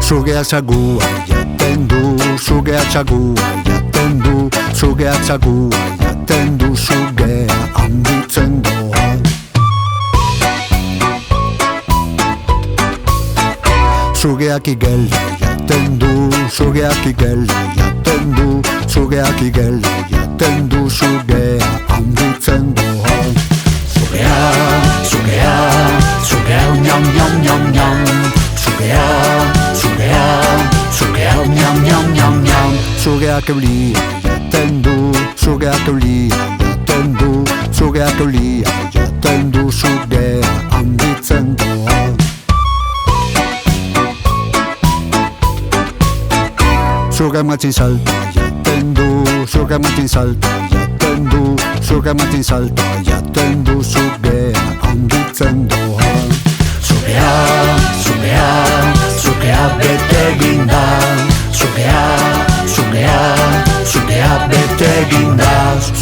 Sugeak sagua jaten du, sugeak sagua jaten du, sugeak sagua jaten du, sugea handitzen doa. Sugeak igela jaten du, sugeak igela jaten du, sugeak igela jaten du, sugea handitzen doa. Sugea, sugea, sugea nyam nyam nyam nyam, sugea, sugea, sugea nyam nyam nyam nyam. Sugeak eulia jaten du, sugeak eulia jaten du, sugeak eulia jaten du, sugea handitzen doa. Suga matin salta jaten du, suga matin salta jaten du, suga matin salta jaten du, sugea handitzen doa. Sugea, sugea, sugea bete ginda, sugea, sugea, sugea bete ginda.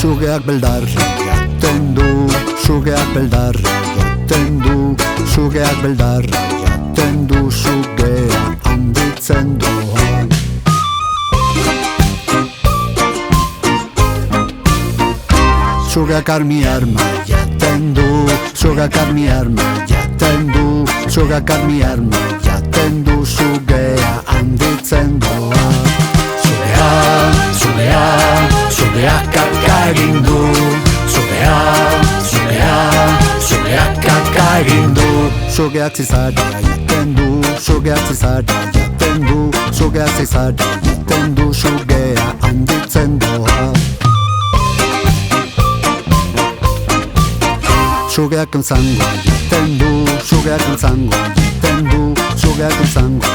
Sugeak beldarra jaten du, sugeak beldarra jaten du, sugeak beldarra jaten du, sugea handitzen doa. Sugeak armi arma jaten du, sugeak armi arma jaten du, sugeak armi arma jaten du, sugea handitzen doa. Sugea, sugea, sugea kaka egin du, sugea, sugea, sugea kaka egin du. Sugeak zizada jaten du, sugeak zizada jaten du, sugeak zizada jaten du, sugea handitzen doa. Sugeak zango jaten du, sugeak zango jaten du, sugeak zango